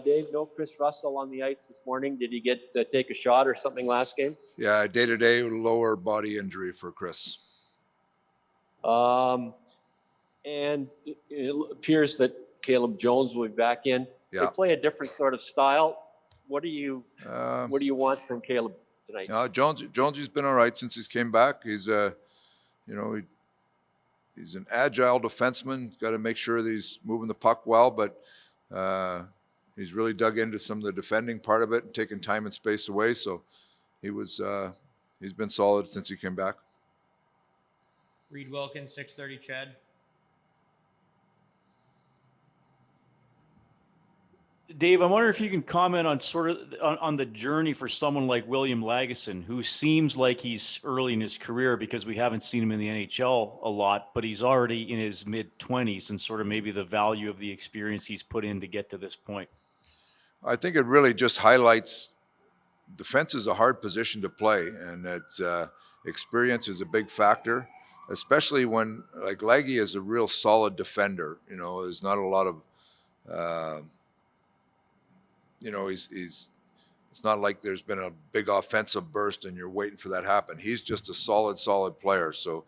Dave, no Chris Russell on the ice this morning. Did he get take a shot or something last game? Yeah, day-to-day lower body injury for Chris. And it appears that Caleb Jones will be back in. Yeah. They play a different sort of style. What do you want from Caleb tonight? Jonesy's been all right since he's came back. He's he's an agile defenseman. Got to make sure that he's moving the puck well, but he's really dug into some of the defending part of it and taking time and space away. So he's been solid since he came back. Reed Wilkins, 6:30, Chad. Dave, I wonder if you can comment on sort of on the journey for someone like William Lagesson, who seems like he's early in his career because we haven't seen him in the NHL a lot, but he's already in his mid-20s, and sort of maybe the value of the experience he's put in to get to this point. I think it really just highlights defense is a hard position to play, and that experience is a big factor, especially when, like, Leggy is a real solid defender. You know, there's not a lot of it's not like there's been a big offensive burst and you're waiting for that to happen. He's just a solid player. So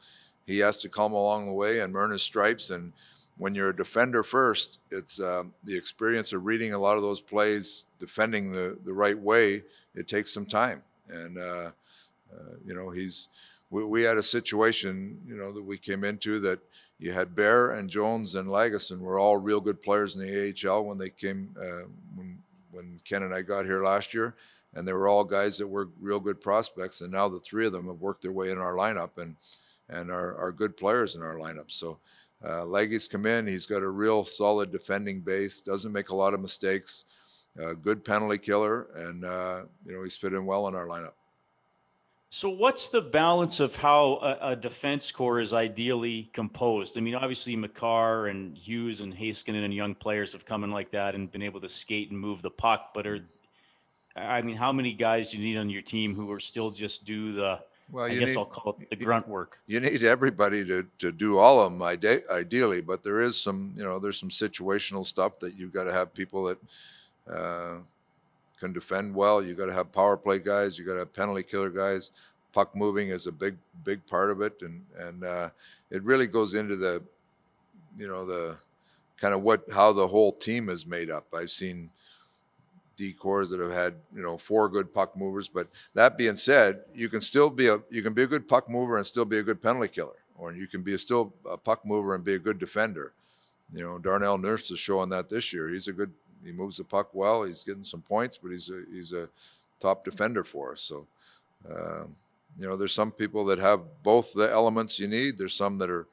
he has to come along the way and earn his stripes. And when you're a defender first, it's the experience of reading a lot of those plays, defending the right way. It takes some time. And, we had a situation, that we came into that you had Bear and Jones and Lagesson were all real good players in the AHL when they came, when Ken and I got here last year, and they were all guys that were real good prospects. And now the three of them have worked their way in our lineup and are good players in our lineup. So Leggy's come in, he's got a real solid defending base, doesn't make a lot of mistakes, good penalty killer, and he's fit in well in our lineup. So what's the balance of how a defense core is ideally composed? I mean, obviously McCarr and Hughes and Heiskanen and young players have come in like that and been able to skate and move the puck. But how many guys do you need on your team who are still just do the, I'll call it the grunt work? You need everybody to do all of them ideally, but there is some, there's some situational stuff that you've got to have people that can defend well. You got to have power play guys. You got to have penalty killer guys. Puck moving is a big part of it, and it really goes into the kind of how the whole team is made up. I've seen D-cores that have had 4 good puck movers, but that being said, you can be a good puck mover and still be a good penalty killer, or you can be still a puck mover and be a good defender. Darnell Nurse is showing that this year. He moves the puck well. He's getting some points, but he's a top defender for us. So, there's some people that have both the elements you need. There's some that are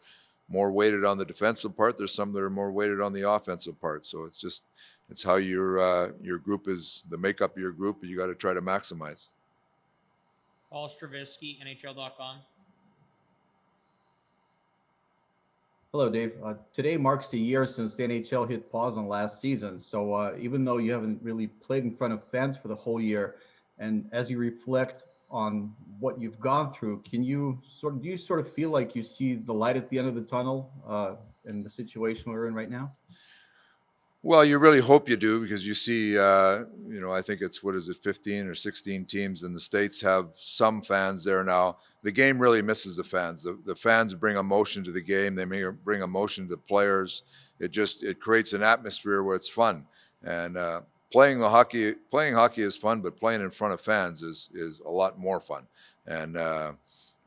more weighted on the defensive part. There's some that are more weighted on the offensive part. So it's how your group is, the makeup of your group, and you got to try to maximize. Paul Stravisky, NHL.com. Hello, Dave. Today marks a year since the NHL hit pause on last season. So even though you haven't really played in front of fans for the whole year, and as you reflect on what you've gone through, do you sort of feel like you see the light at the end of the tunnel in the situation we're in right now? Well, you really hope you do, because you see, I think it's, 15 or 16 teams in the States have some fans there now. The game really misses the fans. The fans bring emotion to the game. They may bring emotion to the players. It creates an atmosphere where it's fun. And playing hockey is fun, but playing in front of fans is a lot more fun. And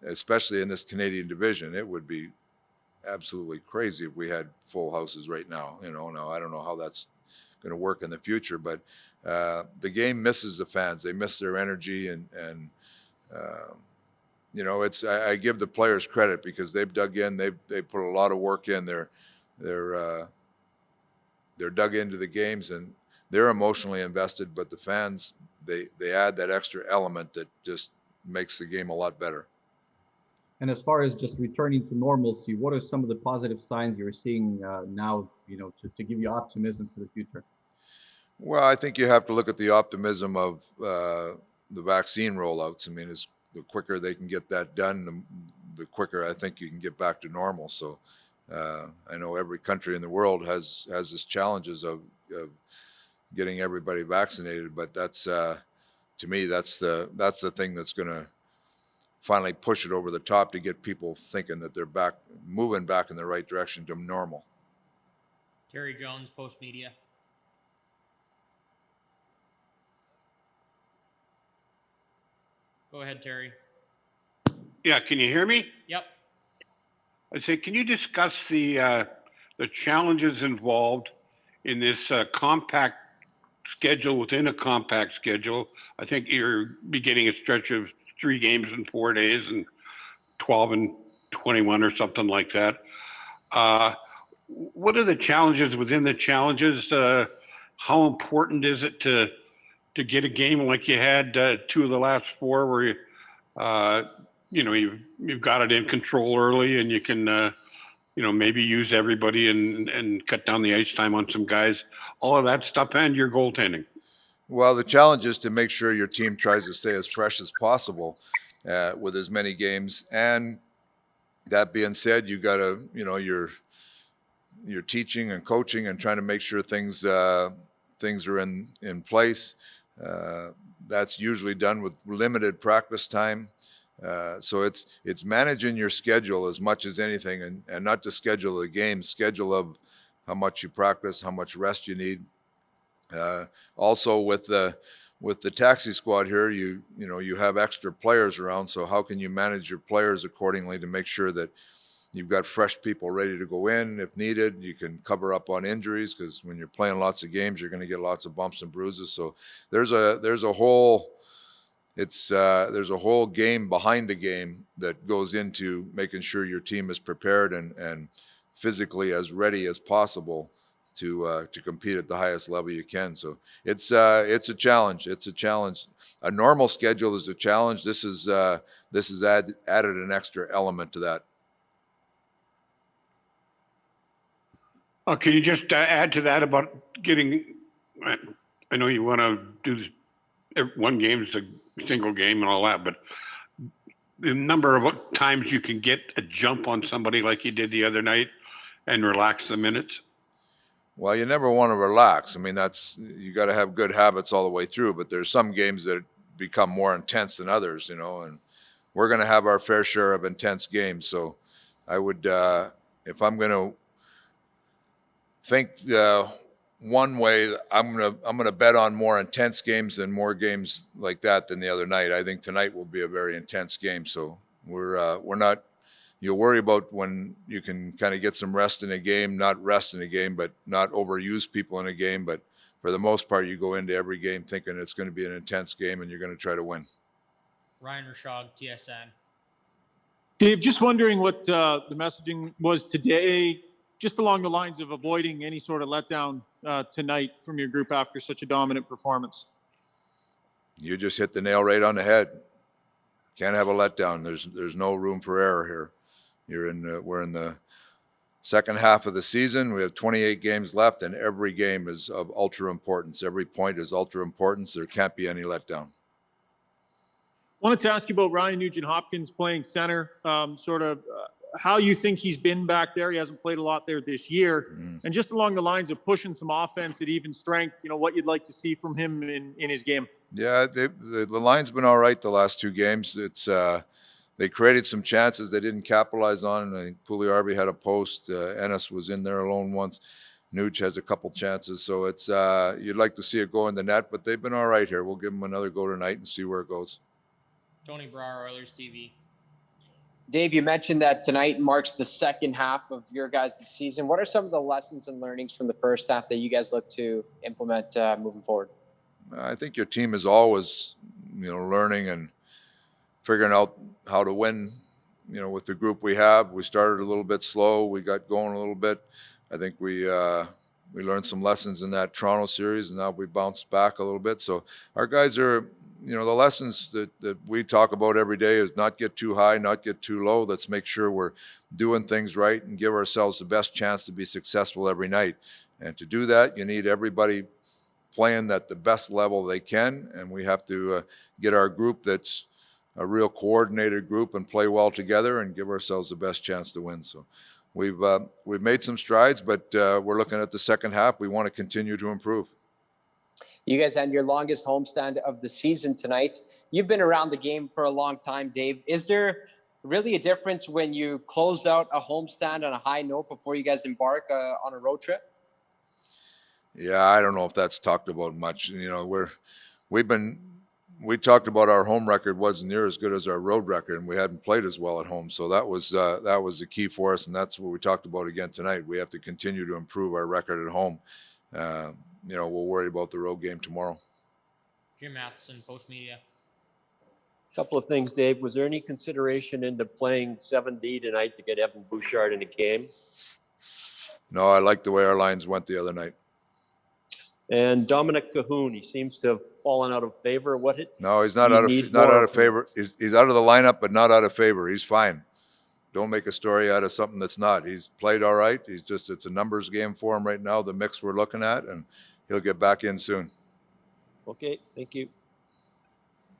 especially in this Canadian division, it would be absolutely crazy if we had full houses right now. Now I don't know how that's going to work in the future, but the game misses the fans. They miss their energy, and I give the players credit because they've dug in. They put a lot of work in. They're dug into the games, and they're emotionally invested. But the fans, they add that extra element that just makes the game a lot better. And as far as just returning to normalcy, what are some of the positive signs you're seeing now, to give you optimism for the future? Well, I think you have to look at the optimism of the vaccine rollouts. I mean, the quicker they can get that done, the quicker I think you can get back to normal. So I know every country in the world has its challenges of getting everybody vaccinated. But that's to me, that's the thing that's going to finally push it over the top to get people thinking that they're moving back in the right direction to normal. Terry Jones, Post Media. Go ahead, Terry. Yeah, can you hear me? Yep. I say, can you discuss the challenges involved in this compact schedule within a compact schedule? I think you're beginning a stretch of 3 games in 4 days and 12 and 21 or something like that. What are the challenges within the challenges? How important is it to get a game like you had 2 of the last 4 where you've got it in control early and you can maybe use everybody and cut down the ice time on some guys, all of that stuff, and your goaltending? Well, the challenge is to make sure your team tries to stay as fresh as possible with as many games. And that being said, you got to, you're teaching and coaching and trying to make sure things are in place. That's usually done with limited practice time. So it's managing your schedule as much as anything, and not to schedule the game, schedule of how much you practice, how much rest you need. Also with the taxi squad here, you have extra players around. So how can you manage your players accordingly to make sure that you've got fresh people ready to go in if needed? You can cover up on injuries, because when you're playing lots of games, you're going to get lots of bumps and bruises. So there's a whole game behind the game that goes into making sure your team is prepared and physically as ready as possible to compete at the highest level you can. So it's a challenge. It's a challenge. A normal schedule is a challenge. This is added an extra element to that. Can you just add to that about getting? I know you want to do one game is a single game and all that, but the number of times you can get a jump on somebody like you did the other night and relax the minutes. Well, you never want to relax. I mean, you got to have good habits all the way through, but there's some games that become more intense than others, and we're going to have our fair share of intense games. So I would, if I'm going to think one way, I'm gonna bet on more intense games and more games like that than the other night. I think tonight will be a very intense game. So we're not. You'll worry about when you can kind of get some rest in a game, not rest in a game, but not overuse people in a game. But for the most part, you go into every game thinking it's going to be an intense game and you're going to try to win. Ryan Rashog, TSN. Dave, just wondering what the messaging was today, just along the lines of avoiding any sort of letdown tonight from your group after such a dominant performance. You just hit the nail right on the head. Can't have a letdown. There's no room for error here. We're in the second half of the season. We have 28 games left, and every game is of ultra importance. Every point is ultra importance. There can't be any letdown. Wanted to ask you about Ryan Nugent-Hopkins playing center, how you think he's been back there. He hasn't played a lot there this year. And just along the lines of pushing some offense at even strength, what you'd like to see from him in his game. Yeah, the line's been all right the last 2 games. It's they created some chances they didn't capitalize on. I think Pugliarvi had a post. Ennis was in there alone once. Nuge has a couple chances. So it's you'd like to see it go in the net, but they've been all right here. We'll give them another go tonight and see where it goes. Tony Brower, Oilers TV. Dave, you mentioned that tonight marks the second half of your guys' season. What are some of the lessons and learnings from the first half that you guys look to implement moving forward? I think your team is always, learning and figuring out how to win, with the group we have. We started a little bit slow. We got going a little bit. I think we learned some lessons in that Toronto series, and now we bounced back a little bit. So our guys are, the lessons that we talk about every day is not get too high, not get too low. Let's make sure we're doing things right and give ourselves the best chance to be successful every night. And to do that, you need everybody playing at the best level they can, and we have to get our group that's a real coordinated group and play well together and give ourselves the best chance to win. So we've made some strides, but we're looking at the second half. We want to continue to improve. You guys had your longest homestand of the season tonight. You've been around the game for a long time, Dave. Is there really a difference when you close out a homestand on a high note before you guys embark on a road trip? Yeah, I don't know if that's talked about much. You know, we talked about our home record wasn't near as good as our road record, and we hadn't played as well at home. So that was the key for us, and that's what we talked about again tonight. We have to continue to improve our record at home. You know, we'll worry about the road game tomorrow. Jim Matheson, Post Media. Couple of things, Dave. Was there any consideration into playing 7D tonight to get Evan Bouchard in the game? No, I like the way our lines went the other night. And Dominic Cahoon, he seems to have fallen out of favor. No, he's not out of favor. He's out of the lineup, but not out of favor. He's fine. Don't make a story out of something that's not. He's played all right. It's a numbers game for him right now, the mix we're looking at, and he'll get back in soon. Okay, thank you.